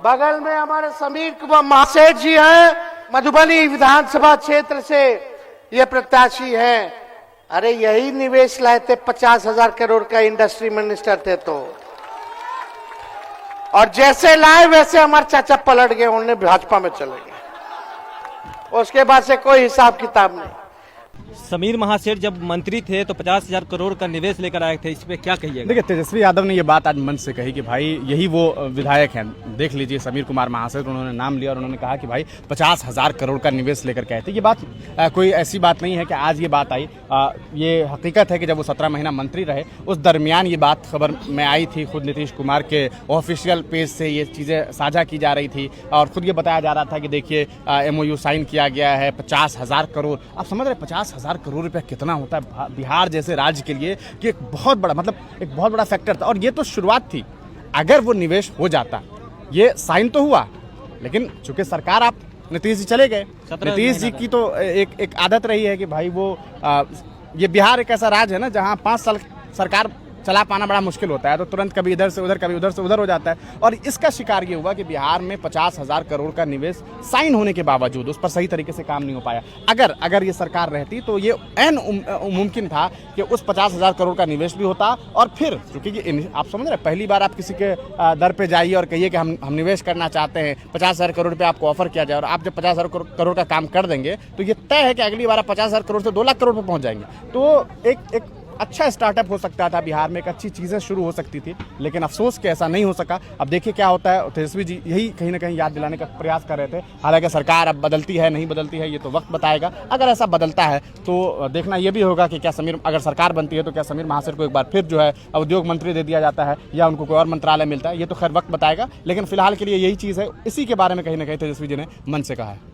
बगल में हमारे समीर कुमार महासेठ जी हैं, मधुबनी विधानसभा क्षेत्र से ये प्रत्याशी हैं। अरे यही निवेश लाए थे 50,000 करोड़ का, इंडस्ट्री मिनिस्टर थे तो, और जैसे लाए वैसे हमारे चाचा पलट गए, उन्होंने भाजपा में चले गए। उसके बाद से कोई हिसाब किताब नहीं। समीर महासेठ जब मंत्री थे तो 50,000 करोड़ का निवेश लेकर आए थे, इस पे क्या कहिएगा? देखिए, तेजस्वी यादव ने ये बात आज मंच से कही कि भाई यही वो विधायक हैं। देख लीजिए, समीर कुमार महासेठ, उन्होंने नाम लिया और उन्होंने कहा कि भाई 50,000 करोड़ का निवेश लेकर के आए थे। ये बात कोई ऐसी बात नहीं है कि आज ये बात आई। ये हकीकत है कि जब वो 17 महीना मंत्री रहे, उस दरमियान ये बात खबर में आई थी। खुद नीतीश कुमार के ऑफिशियल पेज से ये चीज़ें साझा की जा रही थी और खुद ये बताया जा रहा था कि देखिए MOU साइन किया गया है 50,000 करोड़। आप समझ रहे 50,000 करोड़ रुपया कितना होता है बिहार जैसे राज्य के लिए, कि एक बहुत बड़ा, मतलब एक बहुत बड़ा फैक्टर था। और ये तो शुरुआत थी। अगर वो निवेश हो जाता, ये साइन तो हुआ, लेकिन चूंकि सरकार, आप नीतीश जी चले गए। नीतीश जी की तो एक आदत रही है कि भाई वो ये बिहार एक ऐसा राज्य है ना जहां 5 साल सरकार चला पाना बड़ा मुश्किल होता है, तो तुरंत कभी इधर से उधर, कभी उधर से उधर हो जाता है। और इसका शिकार ये हुआ कि बिहार में 50,000 करोड़ का निवेश साइन होने के बावजूद उस पर सही तरीके से काम नहीं हो पाया। अगर ये सरकार रहती तो ये मुमकिन था कि उस 50,000 करोड़ का निवेश भी होता। और फिर क्योंकि आप समझ रहे, पहली बार आप किसी के दर पे जाइए और कहिए कि हम निवेश करना चाहते हैं, 50,000 करोड़ रुपये आपको ऑफर किया जाए, और आप जब 50,000 करोड़ का काम कर देंगे तो ये तय है कि अगली बार आप 50,000 करोड़ से 2 लाख करोड़ पर पहुंच जाएंगे। तो एक अच्छा स्टार्टअप हो सकता था बिहार में, एक अच्छी चीज़ें शुरू हो सकती थी, लेकिन अफसोस कि ऐसा नहीं हो सका। अब देखिए क्या होता है। तेजस्वी जी यही कहीं ना कहीं याद दिलाने का प्रयास कर रहे थे। हालांकि सरकार अब बदलती है नहीं बदलती है ये तो वक्त बताएगा। अगर ऐसा बदलता है तो देखना ये भी होगा कि क्या अगर सरकार बनती है तो क्या समीर महासेठ को एक बार फिर जो है उद्योग मंत्री दे दिया जाता है या उनको कोई और मंत्रालय मिलता है, ये तो खैर वक्त बताएगा। लेकिन फिलहाल के लिए यही चीज़ है, इसी के बारे में कहीं ना कहीं तेजस्वी जी ने मन से कहा है।